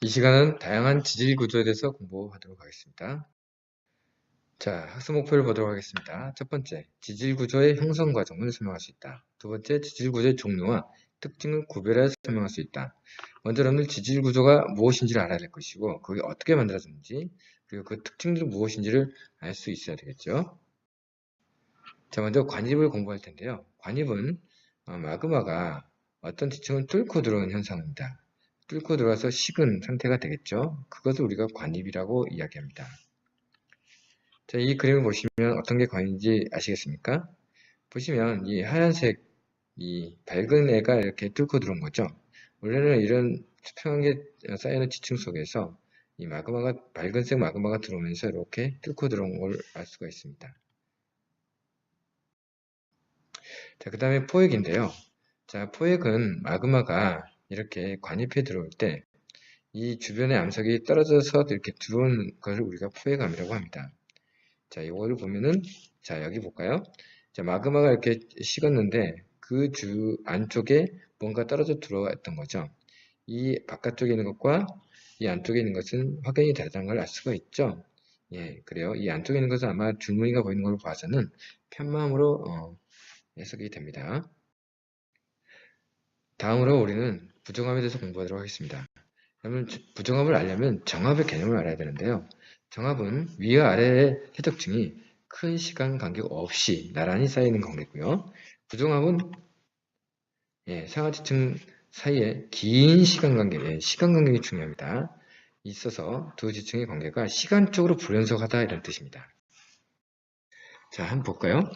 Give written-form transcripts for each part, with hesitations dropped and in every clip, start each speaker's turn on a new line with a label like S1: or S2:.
S1: 이 시간은 다양한 지질 구조에 대해서 공부하도록 하겠습니다. 자, 학습 목표를 보도록 하겠습니다. 첫 번째, 지질 구조의 형성 과정을 설명할 수 있다. 두 번째, 지질 구조의 종류와 특징을 구별해서 설명할 수 있다. 먼저 여러분들 지질 구조가 무엇인지를 알아야 될 것이고, 그게 어떻게 만들어졌는지, 그리고 그 특징들이 무엇인지를 알 수 있어야 되겠죠. 자, 먼저 관입을 공부할 텐데요. 관입은 마그마가 어떤 지층을 뚫고 들어오는 현상입니다. 뚫고 들어와서 식은 상태가 되겠죠. 그것을 우리가 관입이라고 이야기합니다. 자, 이 그림을 보시면 어떤 게 관입인지 아시겠습니까? 보시면 이 하얀색 이 밝은 애가 이렇게 뚫고 들어온 거죠. 원래는 이런 수평한 게 쌓여있는 지층 속에서 이 마그마가 밝은색 마그마가 들어오면서 이렇게 뚫고 들어온 걸 알 수가 있습니다. 자, 그 다음에 포획인데요. 자, 포획은 마그마가 이렇게 관입해 들어올 때 이 주변의 암석이 떨어져서 이렇게 들어온 것을 우리가 포획암이라고 합니다. 자, 이거를 보면은, 자, 여기 볼까요? 자, 마그마가 이렇게 식었는데 그 안쪽에 뭔가 떨어져 들어왔던 거죠. 이 바깥쪽에 있는 것과 이 안쪽에 있는 것은 확연히 다르다는 걸 알 수가 있죠. 예, 그래요. 이 안쪽에 있는 것은 아마 줄무늬가 보이는 걸로 봐서는 편마음으로 해석이 됩니다. 다음으로 우리는 부정합에 대해서 공부하도록 하겠습니다. 그러면 부정합을 알려면 정합의 개념을 알아야 되는데요. 정합은 위와 아래의 해적층이 큰 시간 간격 없이 나란히 쌓이는 관계고요. 부정합은 상하지층 사이에 긴 시간 간격, 시간 간격이 중요합니다. 있어서 두 지층의 관계가 시간적으로 불연속하다 이런 뜻입니다. 자, 한번 볼까요?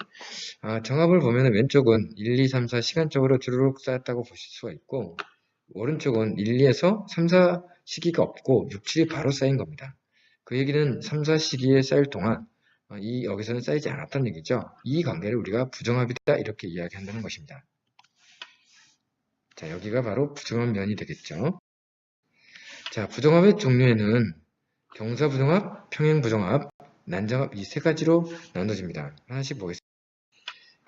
S1: 정합을 보면 왼쪽은 1, 2, 3, 4 시간적으로 주르륵 쌓였다고 보실 수가 있고 오른쪽은 1, 2에서 3, 4 시기가 없고 6, 7이 바로 쌓인 겁니다. 그 얘기는 3, 4 시기에 쌓일 동안 여기서는 쌓이지 않았다는 얘기죠. 이 관계를 우리가 부정합이다 이렇게 이야기한다는 것입니다. 자, 여기가 바로 부정합 면이 되겠죠. 자, 부정합의 종류에는 경사부정합, 평행부정합, 난정합 이 세 가지로 나눠집니다. 하나씩 보겠습니다.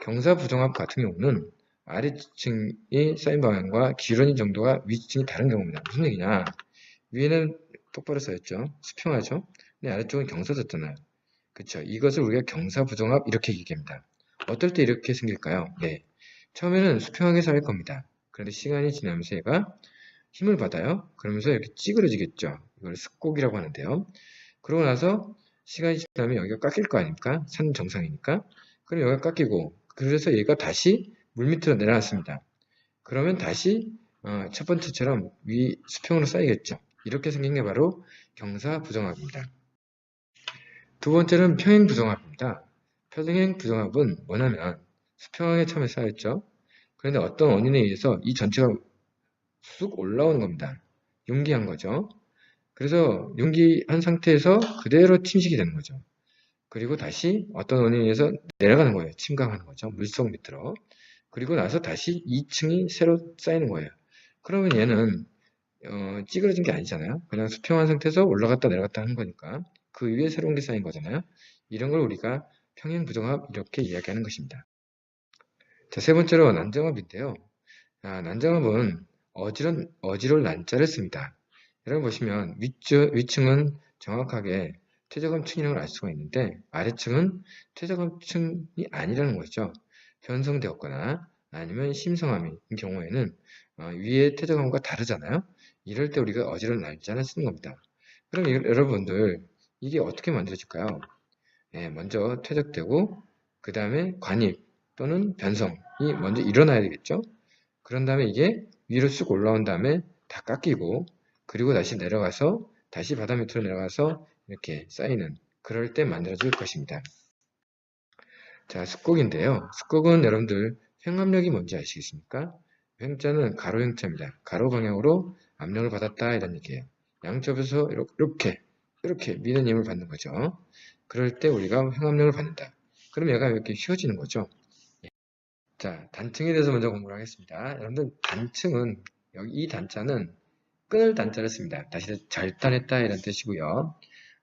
S1: 경사부정합 같은 경우는 아래층이 쌓인 방향과 기울어진 정도가 위층이 다른 경우입니다. 무슨 얘기냐? 위에는 똑바로 쌓였죠. 수평하죠. 근데 아래쪽은 경사졌잖아요. 그쵸? 이것을 우리가 경사부정합 이렇게 얘기합니다. 어떨 때 이렇게 생길까요? 네. 처음에는 수평하게 쌓일 겁니다. 그런데 시간이 지나면서 얘가 힘을 받아요. 그러면서 이렇게 찌그러지겠죠. 이걸 습곡이라고 하는데요. 그러고 나서 시간이 지나면 여기가 깎일 거 아닙니까? 산 정상이니까. 그럼 여기가 깎이고 그래서 얘가 다시 물밑으로 내려왔습니다. 그러면 다시 첫 번째처럼 위 수평으로 쌓이겠죠. 이렇게 생긴 게 바로 경사부정합입니다. 두 번째는 평행부정합입니다. 평행부정합은 뭐냐면 수평하게 처음에 쌓였죠. 그런데 어떤 원인에 의해서 이 전체가 쑥 올라오는 겁니다. 융기한 거죠. 그래서 융기한 상태에서 그대로 침식이 되는 거죠. 그리고 다시 어떤 원인에 의해서 내려가는 거예요. 침강하는 거죠. 물속 밑으로. 그리고 나서 다시 2층이 새로 쌓이는 거예요. 그러면 얘는 찌그러진 게 아니잖아요. 그냥 수평한 상태에서 올라갔다 내려갔다 하는 거니까 그 위에 새로운 게 쌓인 거잖아요. 이런 걸 우리가 평행부정합 이렇게 이야기하는 것입니다. 자, 세 번째로 난정합인데요. 난정합은 어지러울 난자를 씁니다. 여러분 보시면 위층은 정확하게 퇴적암층이라는 걸 알 수가 있는데 아래층은 퇴적암층이 아니라는 거죠. 변성되었거나 아니면 심성암인 경우에는 위에 퇴적암과 다르잖아요. 이럴 때 우리가 어지러운 날짜를 쓰는 겁니다. 그럼 여러분들 이게 어떻게 만들어질까요? 먼저 퇴적되고 그 다음에 관입 또는 변성이 먼저 일어나야 되겠죠. 그런 다음에 이게 위로 쑥 올라온 다음에 다 깎이고 그리고 다시 내려가서 다시 바다 밑으로 내려가서 이렇게 쌓이는 그럴 때 만들어질 것입니다. 자, 습곡인데요. 습곡은 여러분들 횡압력이 뭔지 아시겠습니까? 횡자는 가로 횡자입니다. 가로 방향으로 압력을 받았다 이런 얘기예요. 양쪽에서 이렇게 미는 힘을 받는 거죠. 그럴 때 우리가 횡압력을 받는다. 그럼 얘가 이렇게 휘어지는 거죠. 자, 단층에 대해서 먼저 공부를 하겠습니다. 여러분들 단층은 여기 이 단자는 끊을 단자를 씁니다. 다시 절단했다 이런 뜻이고요.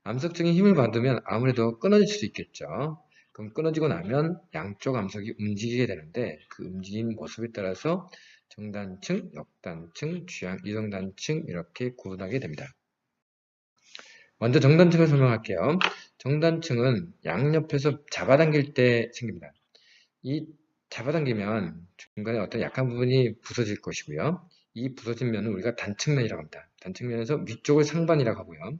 S1: 암석층이 힘을 받으면 아무래도 끊어질 수도 있겠죠. 그럼 끊어지고 나면 양쪽 암석이 움직이게 되는데 그 움직이는 모습에 따라서 정단층, 역단층, 이성단층 이렇게 구분하게 됩니다. 먼저 정단층을 설명할게요. 정단층은 양옆에서 잡아당길 때 생깁니다. 이 잡아당기면 중간에 어떤 약한 부분이 부서질 것이고요. 이 부서진 면은 우리가 단층면이라고 합니다. 단층면에서 위쪽을 상반이라고 하고요.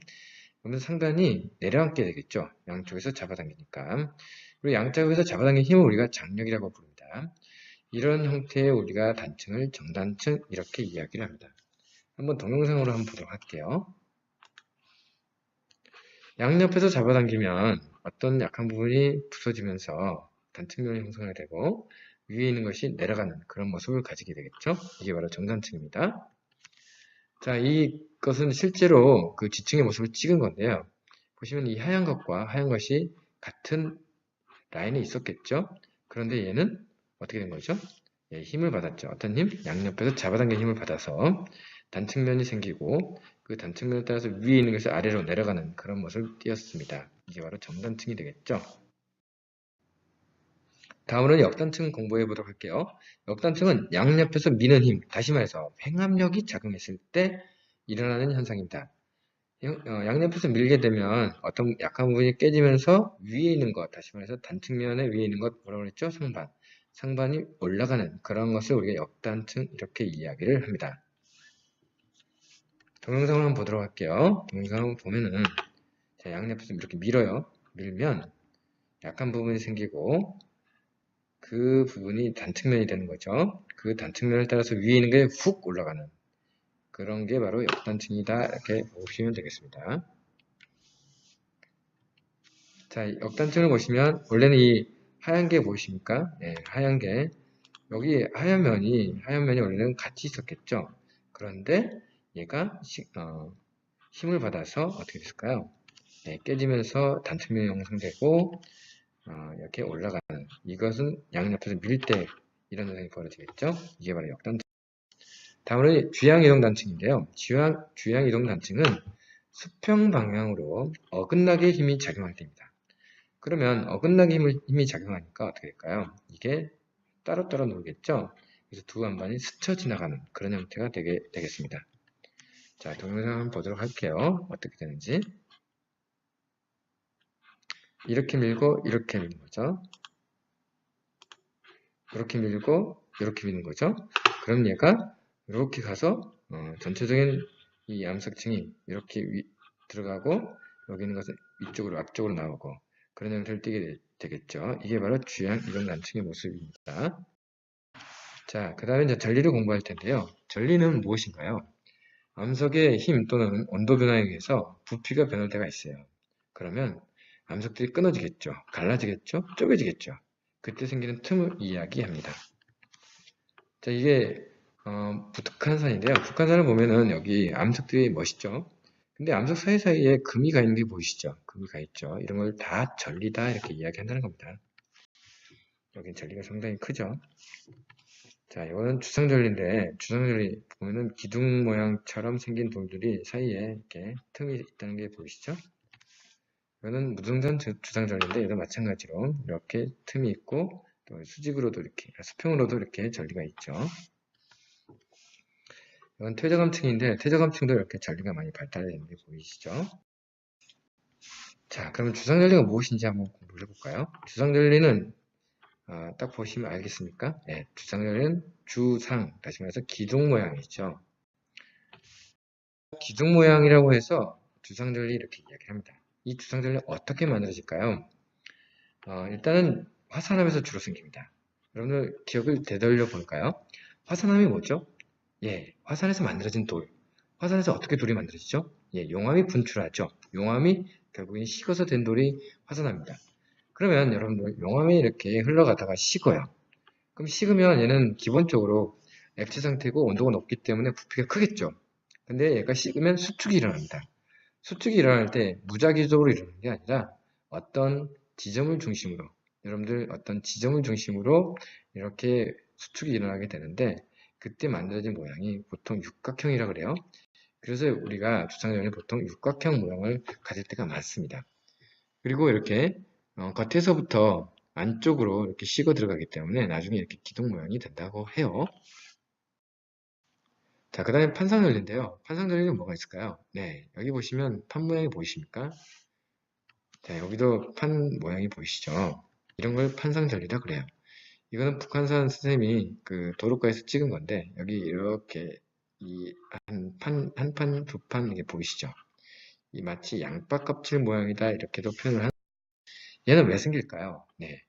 S1: 그러면 상단이 내려앉게 되겠죠. 양쪽에서 잡아당기니까. 그리고 양쪽에서 잡아당긴 힘을 우리가 장력이라고 부릅니다. 이런 형태의 우리가 단층을 정단층 이렇게 이야기를 합니다. 한번 동영상으로 한번 보도록 할게요. 양옆에서 잡아당기면 어떤 약한 부분이 부서지면서 단층면이 형성이 되고 위에 있는 것이 내려가는 그런 모습을 가지게 되겠죠. 이게 바로 정단층입니다. 자, 이것은 실제로 그 지층의 모습을 찍은 건데요. 보시면 이 하얀 것과 하얀 것이 같은 라인에 있었겠죠. 그런데 얘는 어떻게 된 거죠? 예, 힘을 받았죠. 어떤 힘? 양옆에서 잡아당긴 힘을 받아서 단층면이 생기고 그 단층면에 따라서 위에 있는 것이 아래로 내려가는 그런 모습을 띄었습니다. 이게 바로 정단층이 되겠죠. 다음으로는 역단층 공부해 보도록 할게요. 역단층은 양옆에서 미는 힘, 다시 말해서 횡압력이 작용했을 때 일어나는 현상입니다. 양옆에서 밀게 되면 어떤 약한 부분이 깨지면서 위에 있는 것, 다시 말해서 단층면에 위에 있는 것 뭐라고 그랬죠? 상반. 상반이 올라가는 그런 것을 우리가 역단층 이렇게 이야기를 합니다. 동영상을 한번 보도록 할게요. 동영상을 보면은 양옆에서 이렇게 밀어요. 밀면 약한 부분이 생기고 그 부분이 단층면이 되는 거죠. 그 단층면을 따라서 위에 있는 게 훅 올라가는 그런 게 바로 역단층이다 이렇게 보시면 되겠습니다. 자, 역단층을 보시면 원래는 이 하얀 게 보이십니까? 네, 하얀 게 여기 하얀 면이 원래는 같이 있었겠죠. 그런데 얘가 힘을 받아서 어떻게 됐을까요? 네, 깨지면서 단층면이 형성되고 이렇게 올라가는 이것은 양옆에서 밀 때 이런 현상이 벌어지겠죠. 이게 바로 역단층. 다음은 주양이동단층인데요. 주양이동단층은 수평 방향으로 어긋나게 힘이 작용할 때입니다. 그러면 어긋나게 힘이 작용하니까 어떻게 될까요? 이게 따로따로 놀겠죠? 그래서 두 안반이 스쳐 지나가는 그런 형태가 되겠습니다. 자, 동영상 한번 보도록 할게요. 어떻게 되는지. 이렇게 밀고 이렇게 미는 거죠. 이렇게 밀고 이렇게 미는 거죠. 그럼 얘가 이렇게 가서 전체적인 이 암석층이 이렇게 들어가고 여기 있는 것은 위쪽으로 앞쪽으로 나오고 그런 형태를 띠게 되겠죠. 이게 바로 주양 이동단층의 모습입니다. 자, 그 다음에 이제 전리를 공부할 텐데요. 전리는 무엇인가요? 암석의 힘 또는 온도 변화에 의해서 부피가 변할 때가 있어요. 그러면 암석들이 끊어지겠죠. 갈라지겠죠. 쪼개지겠죠. 그때 생기는 틈을 이야기합니다. 자, 이게 북한산인데요. 북한산을 보면은 여기 암석들이 멋있죠. 근데 암석 사이사이에 금이 가 있는 게 보이시죠? 금이 가 있죠. 이런 걸 다 전리다 이렇게 이야기한다는 겁니다. 여기 전리가 상당히 크죠. 자, 이거는 주상절리인데 주상절리 보면은 기둥 모양처럼 생긴 돌들이 사이에 이렇게 틈이 있다는 게 보이시죠? 이거는 무등산 주상절리인데 얘도 마찬가지로 이렇게 틈이 있고 또 수직으로도 이렇게 수평으로도 이렇게 전리가 있죠. 이건 퇴적암층인데 퇴적암층도 이렇게 전리가 많이 발달되어 있는 게 보이시죠? 자, 그러면 주상절리가 무엇인지 한번 공부를 해볼까요? 주상절리는 딱 보시면 알겠습니까? 네, 주상절리는 주상, 다시 말해서 기둥 모양이죠. 기둥 모양이라고 해서 주상절리 이렇게 이야기합니다. 이 주상절리 어떻게 만들어질까요? 일단은 화산암에서 주로 생깁니다. 여러분들 기억을 되돌려 볼까요? 화산암이 뭐죠? 예, 화산에서 만들어진 돌. 화산에서 어떻게 돌이 만들어지죠? 예, 용암이 분출하죠. 용암이 결국엔 식어서 된 돌이 화산암입니다. 그러면 여러분들 용암이 이렇게 흘러가다가 식어요. 그럼 식으면 얘는 기본적으로 액체 상태고 온도가 높기 때문에 부피가 크겠죠. 근데 얘가 식으면 수축이 일어납니다. 수축이 일어날 때 무작위적으로 일어나는 게 아니라 어떤 지점을 중심으로 여러분들 어떤 지점을 중심으로 이렇게 수축이 일어나게 되는데 그때 만들어진 모양이 보통 육각형이라 그래요. 그래서 우리가 주상절리는 보통 육각형 모양을 가질 때가 많습니다. 그리고 이렇게 겉에서부터 안쪽으로 이렇게 식어 들어가기 때문에 나중에 이렇게 기둥 모양이 된다고 해요. 자, 그 다음에 판상전리인데요. 판상전리는 뭐가 있을까요? 네, 여기 보시면 판 모양이 보이십니까? 자, 여기도 판 모양이 보이시죠? 이런 걸 판상전리라 그래요. 이거는 북한산 선생님이 그 도로가에서 찍은 건데, 여기 이렇게 한 판, 두 판 이게 보이시죠? 이 마치 양파 껍질 모양이다 이렇게도 표현을 얘는 왜 생길까요? 네,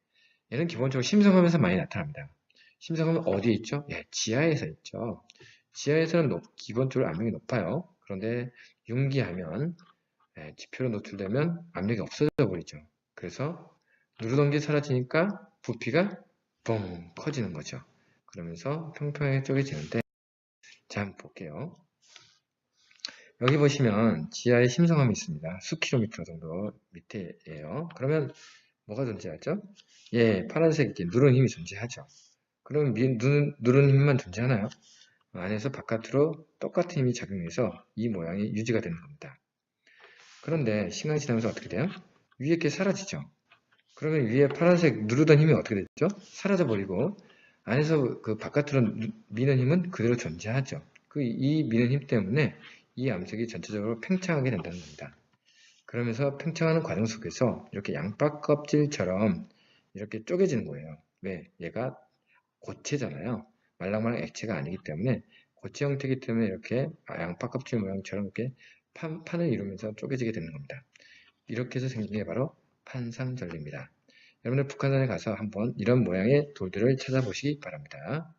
S1: 얘는 기본적으로 심성하면서 많이 나타납니다. 심성하면 어디에 있죠? 예, 지하에서 있죠. 지하에서는 기본적으로 압력이 높아요. 그런데 융기하면 지표로 노출되면 압력이 없어져 버리죠. 그래서 누르던 게 사라지니까 부피가 뻥 커지는 거죠. 그러면서 평평하게 쪼개지는데, 자, 한번 볼게요. 여기 보시면 지하에 심성함이 있습니다. 수킬로미터 정도 밑에예요. 그러면 뭐가 존재하죠? 예, 파란색 이렇게 누른 힘이 존재하죠. 그럼 누른 힘만 존재하나요? 안에서 바깥으로 똑같은 힘이 작용해서 이 모양이 유지가 되는 겁니다. 그런데 시간이 지나면서 어떻게 돼요? 위에 이렇게 사라지죠. 그러면 위에 파란색 누르던 힘이 어떻게 됐죠? 사라져 버리고 안에서 그 바깥으로 미는 힘은 그대로 존재하죠. 이 미는 힘 때문에 이 암석이 전체적으로 팽창하게 된다는 겁니다. 그러면서 팽창하는 과정 속에서 이렇게 양파 껍질처럼 이렇게 쪼개지는 거예요. 왜? 얘가 고체잖아요. 말랑말랑 액체가 아니기 때문에 고체 형태이기 때문에 이렇게 양파 껍질 모양처럼 이렇게 판을 이루면서 쪼개지게 되는 겁니다. 이렇게 해서 생긴 게 바로 판상전리입니다. 여러분들 북한산에 가서 한번 이런 모양의 돌들을 찾아보시기 바랍니다.